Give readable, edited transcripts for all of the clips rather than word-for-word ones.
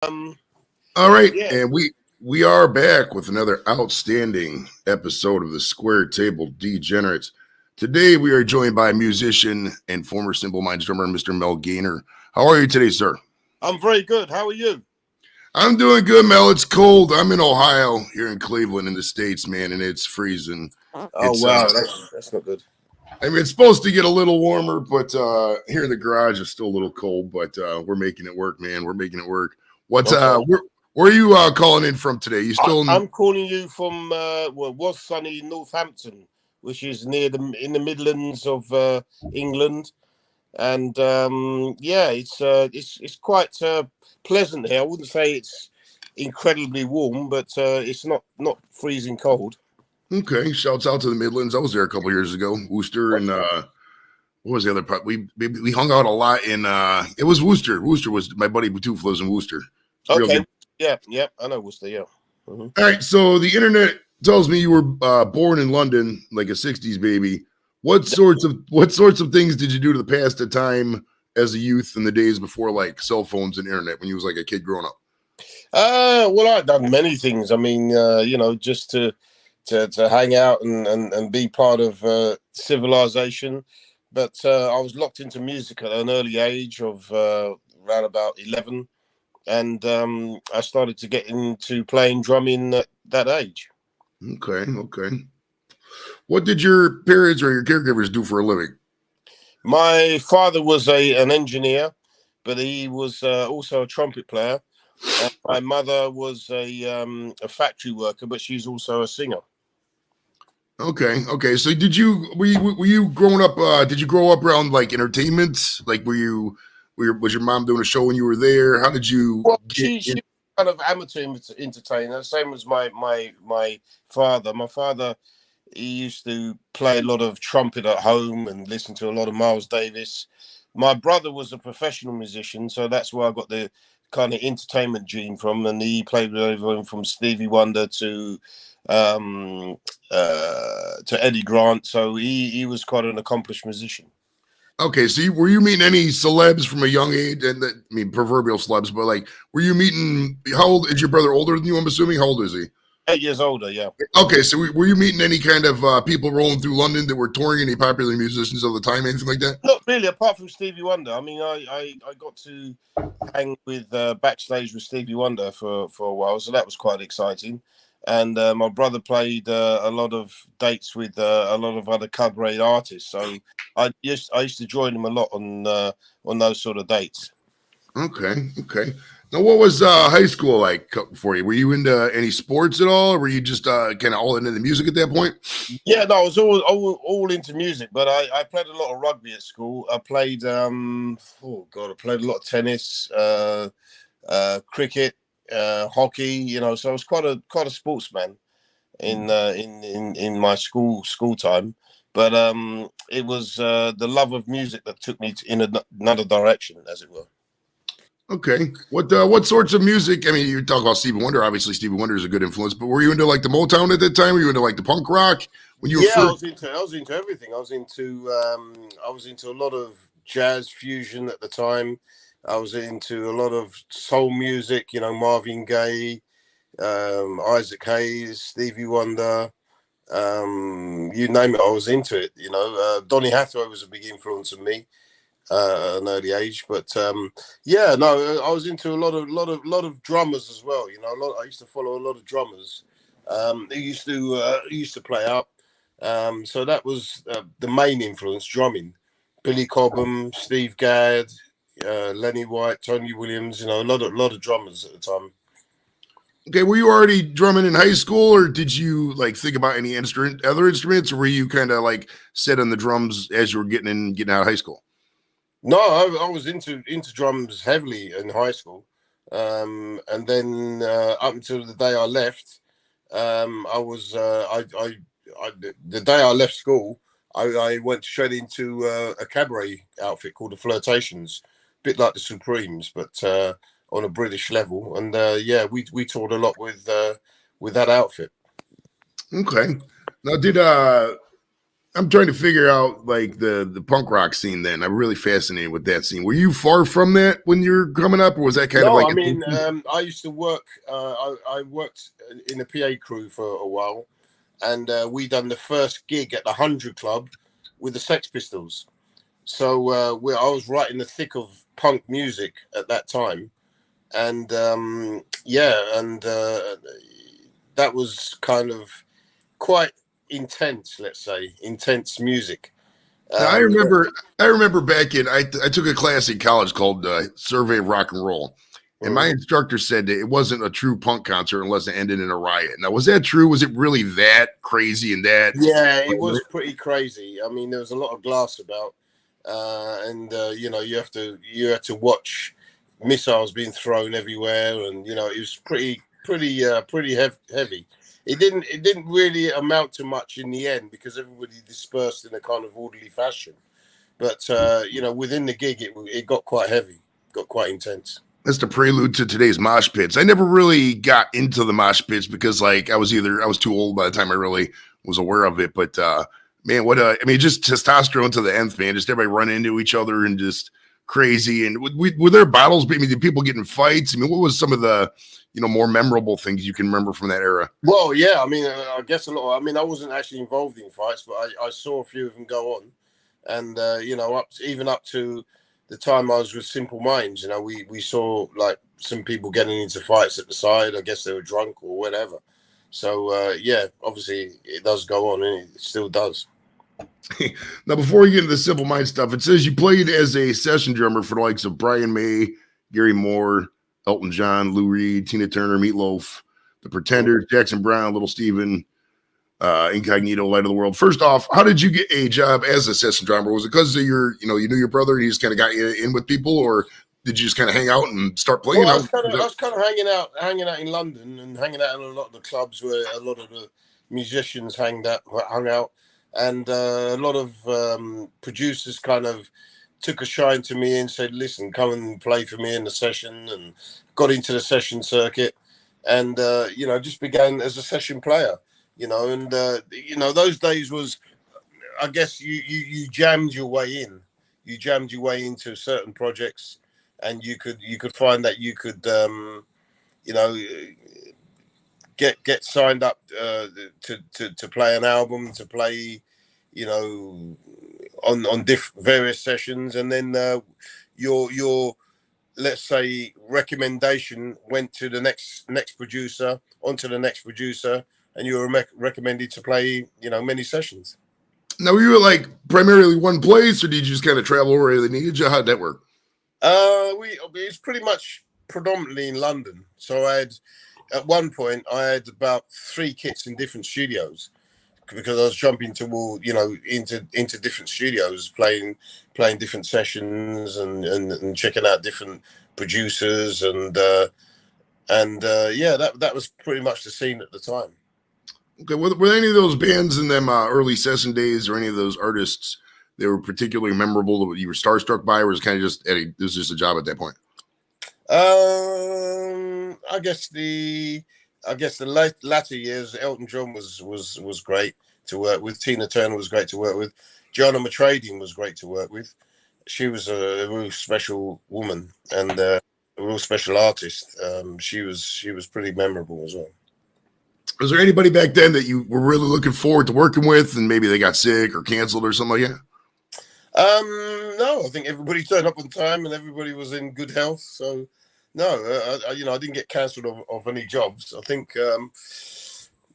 Um, All right, yeah, and we are back with another outstanding episode of the Square Table Degenerates. Today we are joined by musician and former Simple Minds drummer Mr. Mel Gaynor. How are you today, sir? I'm very good. How are you? I'm doing good, Mel. It's cold. I'm in Ohio, here in Cleveland, in the States, man, and it's freezing. Oh It's wow, that's not good. I mean, it's supposed to get a little warmer, but here in the garage it's still a little cold. But we're making it work, man. We're making it work. What? Okay, Where are you calling in from today? You still in? I'm calling you from was sunny Northampton, which is near in the Midlands of England, and yeah, it's quite pleasant here. I wouldn't say it's incredibly warm, but it's not freezing cold. Okay, shouts out to the Midlands. I was there a couple years ago, Worcester, and what was the other part? We hung out a lot in. It was Worcester. Worcester was my buddy Butoof lives in Worcester. Real Okay, good. yeah, I know Worcester. Yeah. Mm-hmm. All right, so the internet tells me you were born in London, like a '60s baby. What sorts of things did you do to pass the time as a youth in the days before like cell phones and internet when you was like a kid growing up? Well, I've done many things. I mean, just to hang out and be part of civilization. But I was locked into music at an early age of around about 11, and I started to get into playing drumming at that age. Okay. What did your parents or your caregivers do for a living? My father was an engineer, but he was also a trumpet player. And my mother was a factory worker, but she's also a singer. Okay. So were you growing up? Did you grow up around like entertainment? Like was your mom doing a show when you were there? How did you Well, get she in? was kind of amateur entertainer, same as my father. My father, he used to play a lot of trumpet at home and listen to a lot of Miles Davis. My brother was a professional musician, so that's where I got the kind of entertainment gene from, and he played with everyone from Stevie Wonder um, to Eddie Grant. So he was quite an accomplished musician. Okay, so were you meeting any celebs from a young age? And I mean, proverbial celebs, but like, were you meeting? How old is your brother? Older than you? I'm assuming. How old is he? 8 years older, yeah. Okay, so were you meeting any kind of people rolling through London that were touring? Any popular musicians of the time? Anything like that? Not really, apart from Stevie Wonder. I mean, I got to hang with backstage with Stevie Wonder for a while, so that was quite exciting. And my brother played a lot of dates with a lot of other cabaret artists, so I used to join him a lot on those sort of dates. Okay. Now, what was high school like for you? Were you into any sports at all, or were you just kind of all into the music at that point? Yeah, no, I was all into music, but I played a lot of rugby at school. I played oh god, I played a lot of tennis, cricket, hockey. So I was quite a sportsman in my school time. But it was the love of music that took me in another direction, as it were. Okay. What sorts of music? I mean, you talk about Stevie Wonder. Obviously, Stevie Wonder is a good influence. But were you into like the Motown at that time? Were you into like the punk rock when you were Yeah, first? I was into everything. I was into a lot of jazz fusion at the time. I was into a lot of soul music. Marvin Gaye, Isaac Hayes, Stevie Wonder. You name it, I was into it. Donny Hathaway was a big influence on me at an early age. But yeah, no, I was into a lot of drummers as well. I used to follow a lot of drummers. Who used to play up. So that was the main influence, drumming. Billy Cobham, Steve Gadd, Lenny White, Tony Williams. A lot of drummers at the time. Okay, were you already drumming in high school, or did you like think about any other instruments, or were you kind of like set on the drums as you were getting out of high school? No, I was into drums heavily in high school, and then up until the day I left, I was the day I left school, I went straight into a cabaret outfit called the Flirtations, a bit like the Supremes, but on a British level. And yeah, we toured a lot with that outfit. Okay. Now, I'm trying to figure out like the punk rock scene. Then I'm really fascinated with that scene. Were you far from that when you were coming up, or was that kind of No, like? I mean, I used to work. I worked in a PA crew for a while, and we done the first gig at the 100 Club with the Sex Pistols. So I was right in the thick of punk music at that time, and that was kind of quite intense. Let's say intense music. Now, I Yeah. remember, I remember back in I took a class in college called Survey of Rock and Roll, and my Mhm. instructor said that it wasn't a true punk concert unless it ended in a riot. Now, was that true? Was it really that crazy and that? Yeah, it was pretty crazy. I mean, there was a lot of glass about, and you had to watch missiles being thrown everywhere, and it was pretty heavy. It didn't really amount to much in the end because everybody dispersed in a kind of orderly fashion. But within the gig, it got quite heavy, got quite intense. That's the prelude to today's mosh pits. I never really got into the mosh pits because like I was too old by the time I really was aware of it. But man, I mean, just testosterone to the nth, man. Just everybody running into each other and just crazy. And were there battles? I mean, did people get in fights? I mean, what was some of the more memorable things you can remember from that era? Well, yeah, I mean, I guess a lot. I mean, I wasn't actually involved in fights, but I saw a few of them go on, and even up to the time I was with Simple Minds, we saw like some people getting into fights at the side. I guess they were drunk or whatever. So yeah, obviously it does go on, and it still does. Now, before we get into the Simple Mind stuff, it says you played as a session drummer for the likes of Brian May, Gary Moore, Elton John, Lou Reed, Tina Turner, Meatloaf, The Pretenders, Jackson Brown, Little Steven, Incognito, Light of the World. First off, how did you get a job as a session drummer? Was it because of you knew your brother and he just kind of got you in with people, or did you just kind of hang out and start playing? Well, I was kind of hanging out in London and hanging out in a lot of the clubs where a lot of the musicians hung out, and a lot of producers kind of took a shine to me and said, "Listen, come and play for me in the session," and got into the session circuit, and just began as a session player. And those days was, I guess you jammed your way in. You jammed your way into certain projects, and you could find that you could you know get signed up to play an album, to play on various sessions, and then your let's say recommendation went to the next producer, onto the next producer, and you were recommended to play many sessions. Now, were you like primarily one place, or did you just kind of travel where they needed you? How'd that work? It's pretty much predominantly in London. So at one point I had about 3 kits in different studios because I was jumping to all into different studios, playing different sessions and checking out different producers and yeah, that was pretty much the scene at the time. Okay, were any of those bands in them early session days, or any of those artists that were particularly memorable that you were starstruck by, or was it kind of just Eddie? This was just a job at that point. I guess the latter years, Elton John was great to work with. Tina Turner was great to work with. Joanna Matrading was great to work with. She was a real special woman and a real special artist. She was pretty memorable as well. Was there anybody back then that you were really looking forward to working with, and maybe they got sick or canceled or something like that? No, I think everybody turned up on time and everybody was in good health. So, no, I didn't get cancelled of any jobs. I think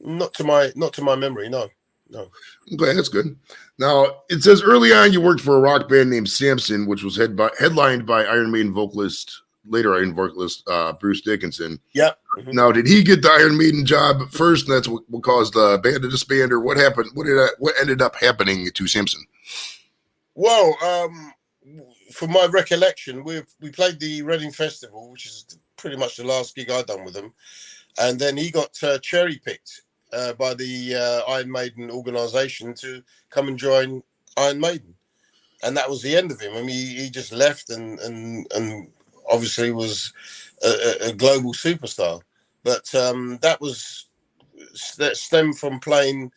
not to my memory. No. Okay, that's good. Now, it says early on you worked for a rock band named Samson, which was headlined by later Iron Maiden vocalist Bruce Dickinson. Yeah. Mm-hmm. Now, did he get the Iron Maiden job first, and that's what caused the band to disband, or what happened? What ended up happening to Samson? Well, from my recollection, we played the Reading Festival, which is pretty much the last gig I'd done with them, and then he got cherry picked by the Iron Maiden organisation to come and join Iron Maiden, and that was the end of him. I mean, he just left and obviously was a global superstar, but that stemmed from playing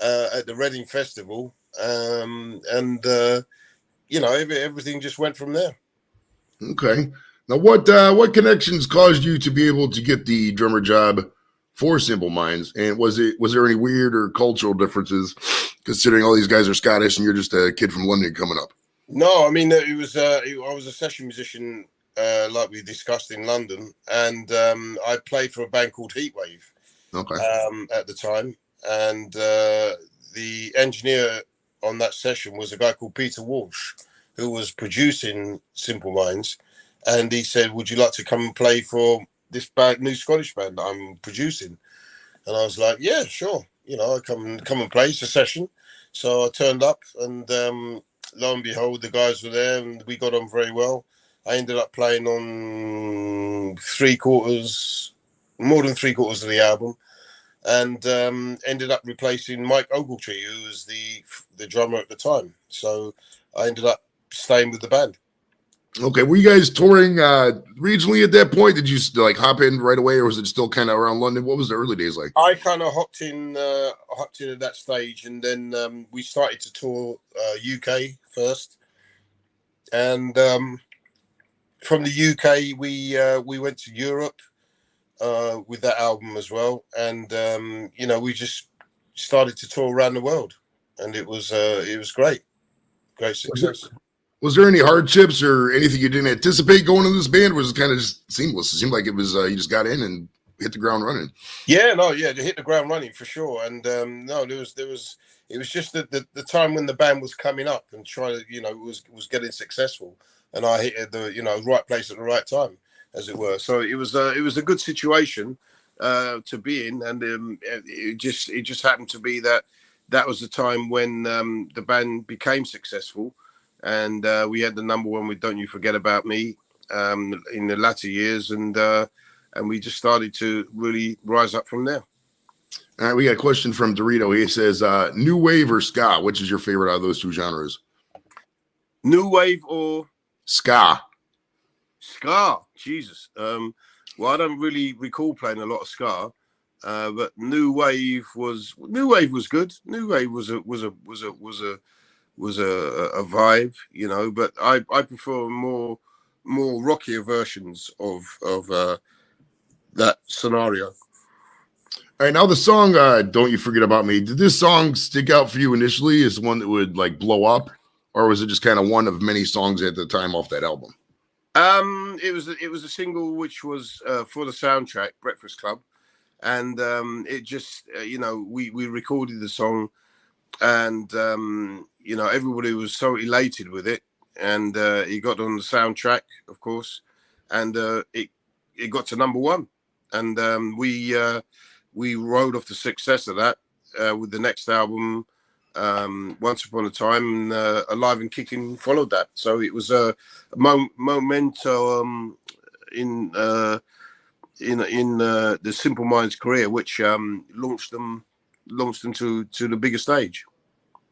at the Reading Festival, and everything just went from there. Okay. Now, what connections caused you to be able to get the drummer job for Simple Minds? And was there any weird or cultural differences, considering all these guys are Scottish and you're just a kid from London coming up? No, I mean I was a session musician, like we discussed in London, and I played for a band called Heatwave Okay. at the time, and the engineer on that session was a guy called Peter Walsh, who was producing Simple Minds, and he said, "Would you like to come and play for this new Scottish band that I'm producing?" And I was like, "Yeah, sure. I come and play. It's a session." So I turned up, and lo and behold, the guys were there, and we got on very well. I ended up playing on more than three quarters of the album, and ended up replacing Mike Ogletree, who was the drummer at the time. So I ended up staying with the band. Okay, were you guys touring regionally at that point? Did you like hop in right away, or was it still kind of around London? What was the early days like? I kind of hopped in at that stage, and then we started to tour UK first, and from the UK we went to Europe with that album as well, and we just started to tour around the world, and it was great success. Was there any hardships or anything you didn't anticipate going into this band? Or was it kind of just seamless? It seemed like it was you just got in and hit the ground running. Yeah, to hit the ground running for sure. And no, it was just the time when the band was coming up and trying to was getting successful, and I hit the right place at the right time, as it were. So it was a good situation to be in, and it just happened to be that was the time when the band became successful. And we had the number one with "Don't You Forget About Me" in the latter years, and we just started to really rise up from there. All right, we got a question from Dorito. He says, "New wave or ska? Which is your favorite out of those two genres?" New wave or ska? Ska, Jesus. Well, I don't really recall playing a lot of ska, but new wave was good. New wave was a vibe, but I prefer more rockier versions of that scenario. All right, now the song "Don't You Forget About Me." Did this song stick out for you initially as one that would like blow up, or was it just kind of one of many songs at the time off that album? It was a single which was for the soundtrack Breakfast Club, and it just we recorded the song, and everybody was so elated with it, and it got on the soundtrack, of course, and it got to number one, and we rode off the success of that with the next album, Once Upon a Time, and Alive and Kicking followed that. So it was a momentum in the Simple Minds career, which launched them to the bigger stage.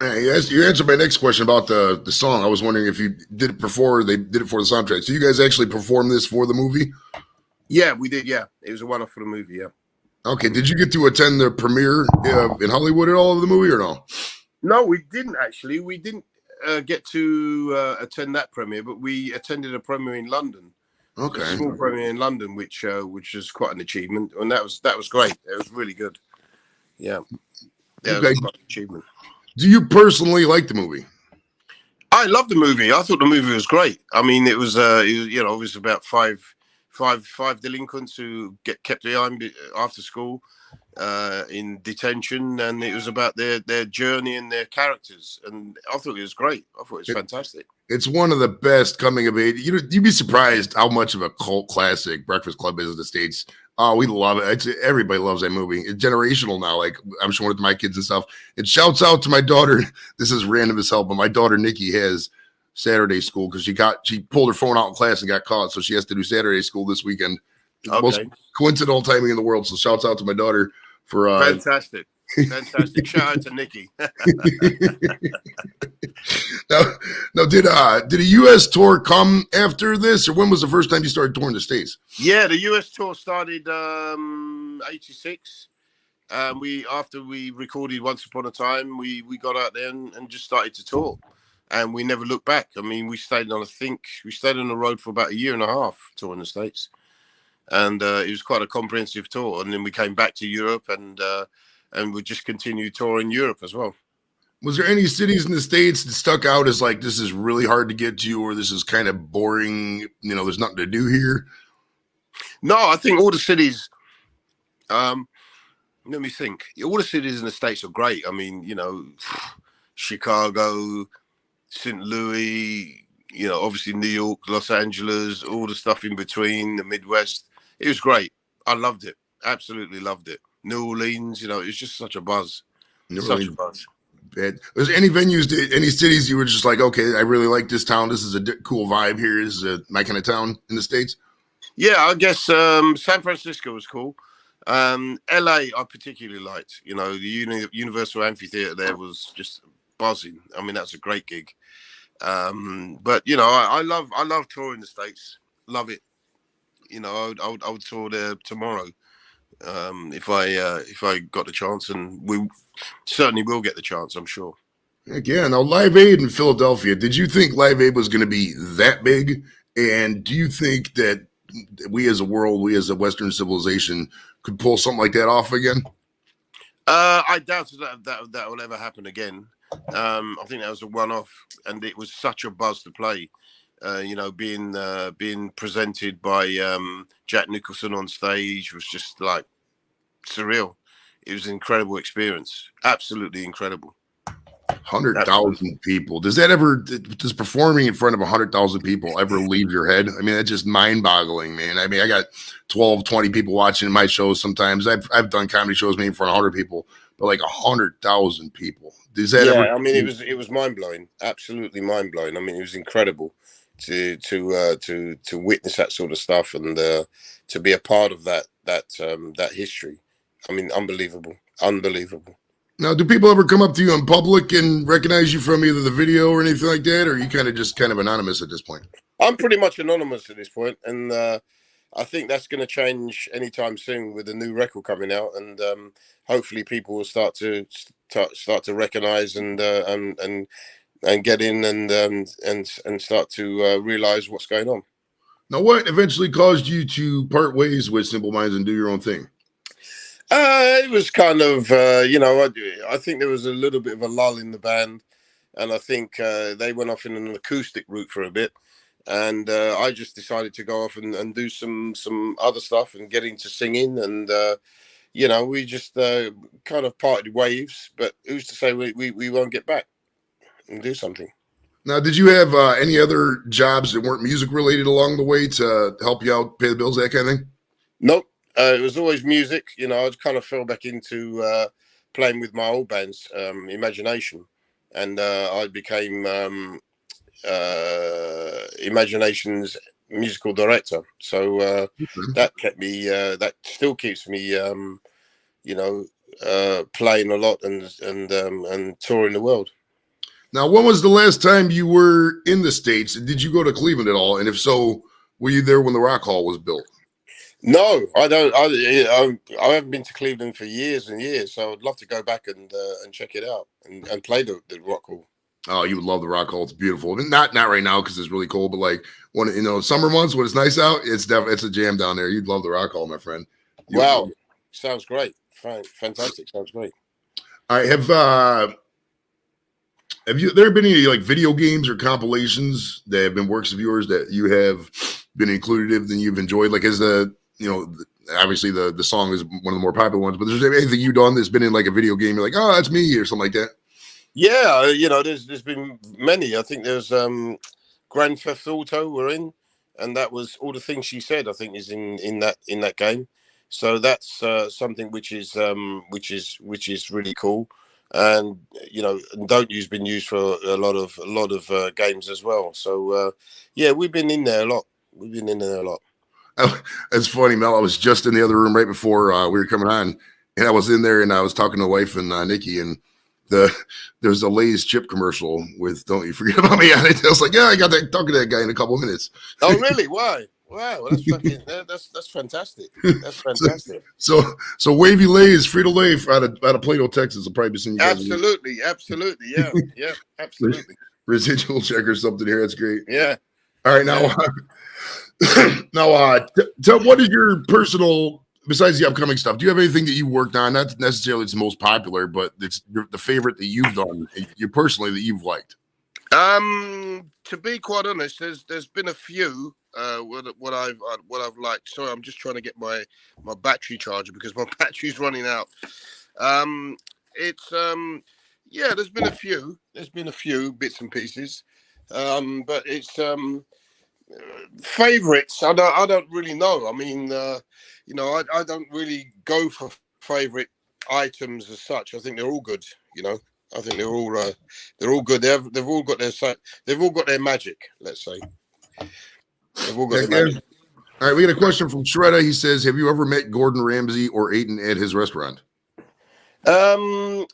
You answered my next question about the song. I was wondering if you did it before they did it for the soundtrack. So you guys actually performed this for the movie? Yeah, we did. Yeah, it was a one-off for the movie. Yeah. Okay. Did you get to attend the premiere in Hollywood at all of the movie, or no? No, we didn't actually. We didn't get to attend that premiere, but we attended a premiere in London. Okay. A small premiere in London, which was quite an achievement, and that was great. It was really good. Yeah. Yeah, okay. It was quite an achievement. Do you personally like the movie? I loved the movie. I thought the movie was great. I mean, it was obviously about five delinquents who get kept behind after school in detention, and it was about their journey and their characters, and I thought it was great. I thought it was fantastic. It's one of the best coming of age. You'd be surprised how much of a cult classic Breakfast Club is in the States. Oh, we love it. Everybody loves that movie. It's generational now. Like, I'm showing it to my kids and stuff. It shouts out to my daughter. This is random as hell, but my daughter Nikki has Saturday school because she pulled her phone out in class and got caught, so she has to do Saturday school this weekend. Okay. Most coincidental timing in the world. So shouts out to my daughter for fantastic. Shout out to Nikki. Now, did a U.S. tour come after this, or when was the first time you started touring the States? Yeah, the U.S. tour started 86, We after we recorded Once Upon a Time, we got out there and just started to tour, and we never looked back. I mean, we stayed on the road for about a year and a half touring the States, and it was quite a comprehensive tour. And then we came back to Europe, and we just continued touring Europe as well. Was there any cities in the States that stuck out as like, this is really hard to get to, or this is kind of boring, there's nothing to do here? No, I think all the cities, let me think. All the cities in the States are great. I mean, Chicago, St. Louis, obviously New York, Los Angeles, all the stuff in between, the Midwest. It was great. I loved it. Absolutely loved it. New Orleans, it was just such a buzz. Such a buzz. Was there any venues, any cities you were just like, okay, I really like this town. This is a cool vibe here. This is my kind of town in the States? Yeah, I guess San Francisco was cool. LA, I particularly liked. The Universal Amphitheater there was just buzzing. I mean, that's a great gig. But I love touring the States. Love it. I would tour there tomorrow if I got the chance, and we certainly will get the chance, I'm sure. Yeah. Now, Live Aid in Philadelphia. Did you think Live Aid was going to be that big? And do you think that we as a world, we as a Western civilization, could pull something like that off again? I doubt that will ever happen again. I think that was a one-off, and it was such a buzz to play. Being presented by Jack Nicholson on stage was just like surreal. It was an incredible experience. Absolutely incredible. 100,000 people. Does performing in front of 100,000 people ever leave your head? I mean, that's just mind-boggling, man. I mean, I got 12, 20 people watching my shows sometimes. I've done comedy shows maybe in front of 100 people, but like 100,000 people. Does that ever? I mean, it was mind-blowing. Absolutely mind-blowing. I mean, it was incredible to witness that sort of stuff, and to be a part of that history. I mean, unbelievable. Now, do people ever come up to you in public and recognize you from either the video or anything like that, or are you kind of anonymous at this point? I'm pretty much anonymous at this point, and I think that's going to change anytime soon with the new record coming out, and hopefully people will start to recognize and get in and start to realize what's going on. Now, what eventually caused you to part ways with Simple Minds and do your own thing? It was kind of, I think there was a little bit of a lull in the band, and I think they went off in an acoustic route for a bit, and I just decided to go off and do some other stuff and get into singing, and we just kind of parted waves. But who's to say we won't get back and do something? Now, did you have any other jobs that weren't music related along the way to help you out, pay the bills, that kind of thing? Nope. It was always music. I kind of fell back into playing with my old band's Imagination, and I became Imagination's musical director. So that kept me. That still keeps me, playing a lot and touring the world. Now, when was the last time you were in the States? Did you go to Cleveland at all? And if so, were you there when the Rock Hall was built? No, I don't. I haven't been to Cleveland for years and years, so I'd love to go back and check it out and play the Rock Hall. Oh, you would love the Rock Hall. It's beautiful. Not right now because it's really cold, but like when summer months when it's nice out, it's a jam down there. You'd love the Rock Hall, my friend. Wow, sounds great. Fantastic. Sounds great. I have there been any like video games or compilations that have been works of yours that you have been included in, that you've enjoyed? Like, obviously the song is one of the more popular ones, but is there anything you've done that's been in like a video game? You're like, oh, that's me, or something like that? Yeah, there's been many. I think there's Grand Theft Auto we're in, and that was All the Things She Said, I think, is in that game. So that's something which is really cool. And Don't Use been used for a lot of games as well. So we've been in there a lot. It's funny, Mel. I was just in the other room right before we were coming on, and I was in there and I was talking to wife and Nikki, and there's a Lay's chip commercial with "Don't You Forget About Me" on it. I was like, yeah, I got that talking to that guy in a couple of minutes. Oh, really? Why? Wow, that's fucking that's fantastic. That's so, fantastic. so Wavy Lay is Frito Lay out of Plato, Texas. I'll probably be seeing you guys. Absolutely, yeah, yeah, absolutely. Residual check or something here. That's great. Yeah. All right, now, what is your personal, besides the upcoming stuff? Do you have anything that you worked on? Not necessarily it's the most popular, but it's the favorite that you've done, you personally that you've liked. To be quite honest, there's been a few what I've liked. Sorry, I'm just trying to get my battery charger because my battery's running out. It's yeah, there's been a few. There's been a few bits and pieces. But it's favorites. I don't really know. I mean, you know, I don't really go for favorite items as such. I think they're all good. You know. I think they're all good. They've all got their magic. Let's say they've all got their magic. All right, we got a question from Shredda. He says, "Have you ever met Gordon Ramsay or eaten at his restaurant?" No,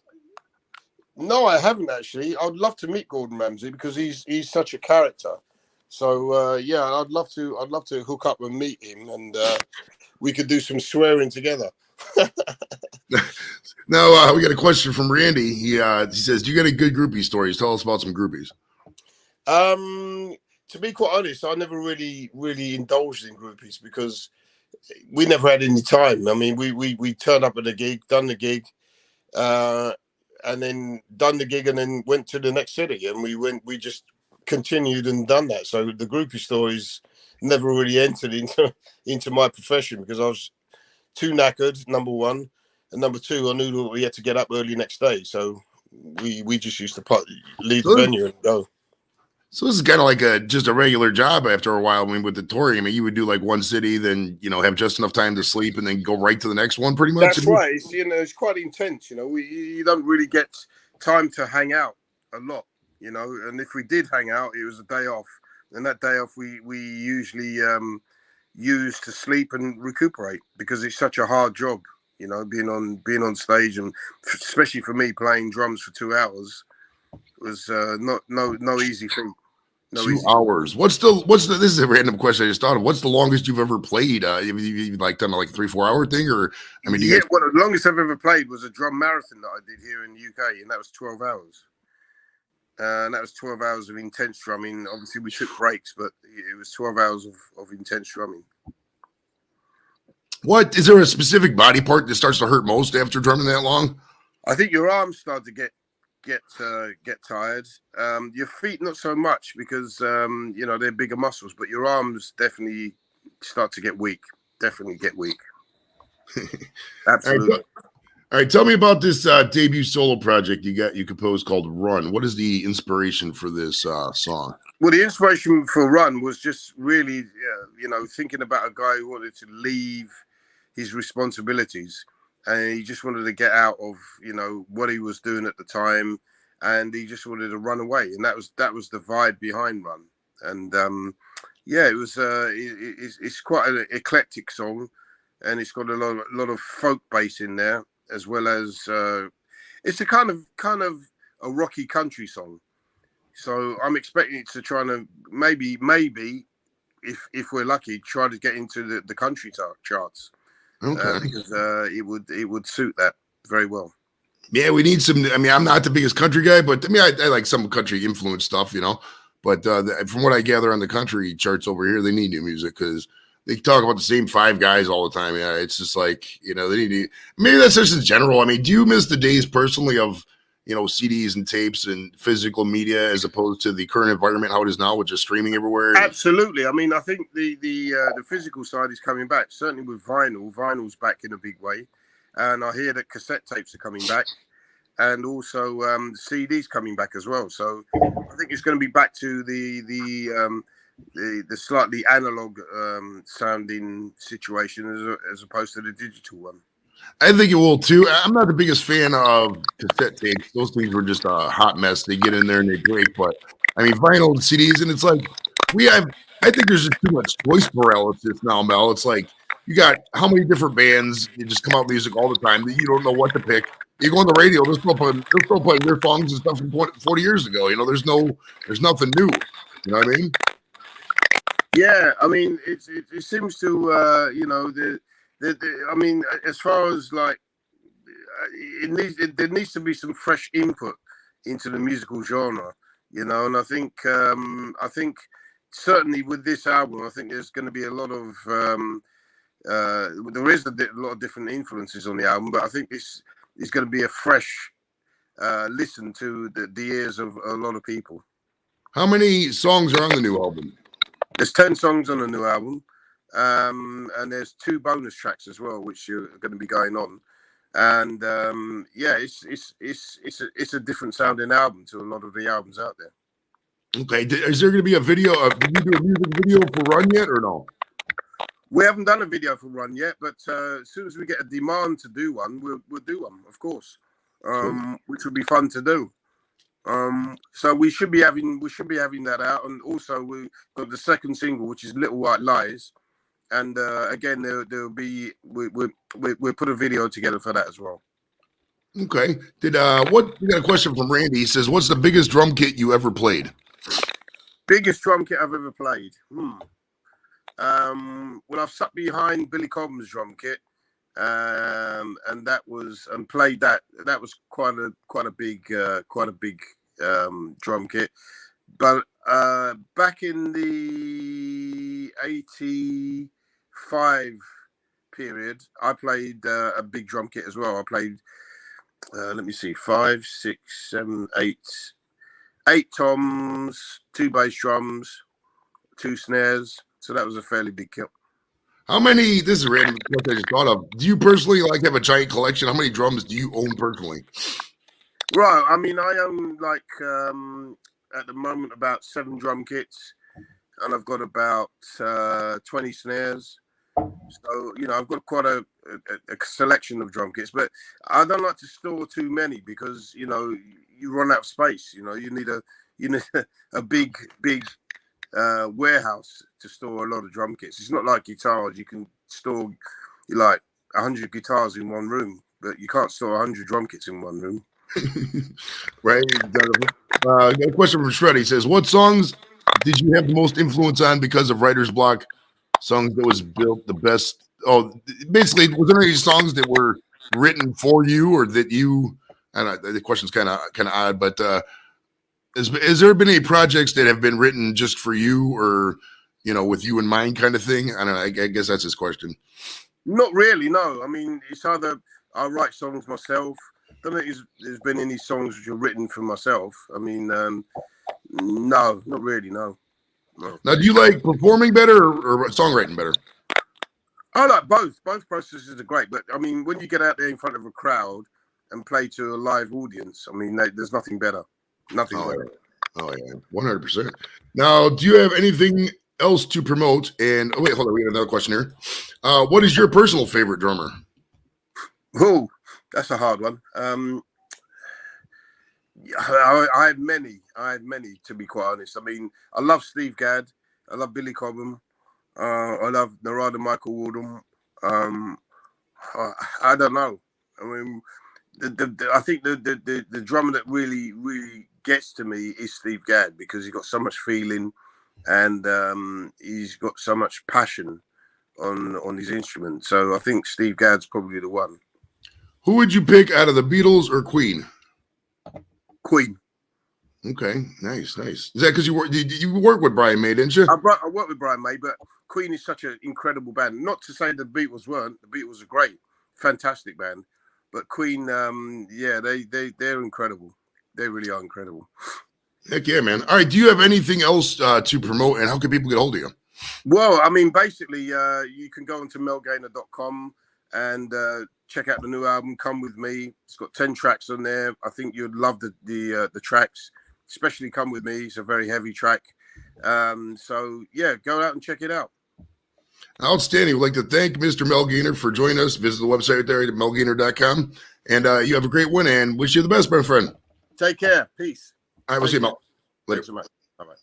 I haven't actually. I'd love to meet Gordon Ramsay because he's such a character. So yeah, I'd love to hook up and meet him, and we could do some swearing together. Now we got a question from Randy. He says, "Do you got any good groupie stories? Tell us about some groupies." To be quite honest, I never really indulged in groupies because we never had any time. I mean, we turned up at the gig, done the gig, and then done the gig, and then went to the next city, and we just continued and done that. So the groupie stories never really entered into my profession because I was too knackered, number one, and number two, I knew that we had to get up early next day, so we just used to leave the venue and go. So this is kind of like just a regular job after a while. I mean, with the touring, I mean, you would do like one city, then have just enough time to sleep, and then go right to the next one, pretty much. That's right. It's quite intense. You don't really get time to hang out a lot. And if we did hang out, it was a day off, and that day off we usually use to sleep and recuperate because it's such a hard job, being on stage, and especially for me playing drums for 2 hours was no easy feat. 2 hours. What's the this is a random question I just thought of. What's the longest you've ever played? Have you like done like a 3-4 hour thing, or I mean, well, the longest I've ever played was a drum marathon that I did here in the UK, and that was 12 hours. And that was 12 hours of intense drumming. Obviously, we took breaks, but it was 12 hours of intense drumming. What is there a specific body part that starts to hurt most after drumming that long? I think your arms start to get tired. Your feet not so much because they're bigger muscles, but your arms definitely start to get weak. Definitely get weak. Absolutely. All right, tell me about this debut solo project you composed called Run. What is the inspiration for this song? Well, the inspiration for Run was just really, thinking about a guy who wanted to leave his responsibilities, and he just wanted to get out of, what he was doing at the time, and he just wanted to run away, and that was the vibe behind Run. And it was it's quite an eclectic song, and it's got a lot of folk bass in there, as well as it's a kind of a rocky country song. So I'm expecting it to try to maybe if we're lucky, try to get into the country charts. Okay. Because it would suit that very well. Yeah, we need some. I mean, I'm not the biggest country guy, but I mean, I like some country influence stuff, But from what I gather on the country charts over here, they need new music because they talk about the same 5 guys all the time. Yeah, it's just like they need to, maybe that's just in general. I mean, do you miss the days personally of CDs and tapes and physical media as opposed to the current environment how it is now with just streaming everywhere? Absolutely. I mean, I think the physical side is coming back. Certainly with vinyl. Vinyl's back in a big way, and I hear that cassette tapes are coming back, and also CDs coming back as well. So I think it's going to be back to the slightly analog sounding situation as opposed to the digital one. I think it will too. I'm not the biggest fan of cassette tapes. Those things were just a hot mess. They get in there and they break. But I mean, vinyl and CDs, and it's like I think there's just too much choice paralysis now, Mel. It's like you got how many different bands you just come out music all the time that you don't know what to pick. You go on the radio, they're still playing their songs and stuff from 40 years ago. There's nothing new. You know what I mean? Yeah, I mean, it seems to you know I mean, as far as like there needs to be some fresh input into the musical genre, you know, and I think certainly with this album, I think there's going to be a lot of there is a lot of different influences on the album, but I think this is going to be a fresh listen to the ears of a lot of people. How many songs are on the new album? There's 10 songs on the new album, and there's 2 bonus tracks as well, which are going to be going on. And yeah, it's a different sounding album to a lot of the albums out there. Okay, is there going to be a video? Did you do a music video for Run yet, or no? We haven't done a video for Run yet, but as soon as we get a demand to do one, we'll do one, of course, which would be fun to do. So we should be having that out, and also we've got the second single, which is Little White Lies, and again there'll be we'll put a video together for that as well. Okay. We got a question from Randy. He says, "What's the biggest drum kit you ever played?" Biggest drum kit I've ever played. Well, I've sat behind Billy Cobham's drum kit, and that was played that. That was quite a big drum kit. But back in the '85 period, I played a big drum kit as well. I played, let me see, 5, 6, 7, 8 toms, 2 bass drums, 2 snares. So that was a fairly big kit. How many? This is a random question I just thought of. Do you personally have a giant collection? How many drums do you own personally? Right. I mean, I own at the moment about 7 drum kits, and I've got about 20 snares. So I've got quite a selection of drum kits, but I don't like to store too many because you run out of space. You need a big warehouse to store a lot of drum kits. It's not like guitars. You can store like 100 guitars in one room, but you can't store 100 drum kits in one room. Right. Got a question from Shred. He says, "What songs did you have the most influence on because of writer's block? Songs that was built the best." Oh, basically, was there any songs that were written for you or that you? I don't know. The question's kind of odd, but has there been any projects that have been written just for you, or with you in mind, kind of thing? I don't know. I guess that's his question. Not really. No. I mean, it's either I write songs myself. I don't think there's been any songs which are written for myself. I mean, no, not really. No. Now, do you like performing better or songwriting better? I like both. Both processes are great, but I mean, when you get out there in front of a crowd and play to a live audience, I mean, there's nothing better. Nothing better. Oh yeah, 100%. Now, do you have anything else to promote? And wait, hold on, we got another question here. What is your personal favorite drummer? Oh, that's a hard one. I have many. To be quite honest. I mean, I love Steve Gadd. I love Billy Cobham. I love Narada Michael Waldron. I don't know. I mean, I think the drummer that really gets to me is Steve Gadd because he's got so much feeling and he's got so much passion on his instrument. So I think Steve Gadd's probably the one. Who would you pick out of the Beatles or Queen? Queen. Okay, nice. Is that because you work with Brian May, didn't you? I worked with Brian May, but Queen is such an incredible band. Not to say the Beatles weren't. The Beatles are great, fantastic band. But Queen, they're incredible. They really are incredible. Heck yeah, man. All right, do you have anything else to promote, and how can people get hold of you? Well, I mean, basically, you can go onto melgaynor.com and check out the new album, Come With Me. It's got 10 tracks on there. I think you'd love the tracks, especially Come With Me. It's a very heavy track. So, yeah, go out and check it out. Outstanding. We'd like to thank Mr. Mel Gaynor for joining us. Visit the website there at melgaynor.com. And you have a great one and wish you the best, my friend. Take care. Peace. All right, we'll see you, Mel. Later. Bye-bye.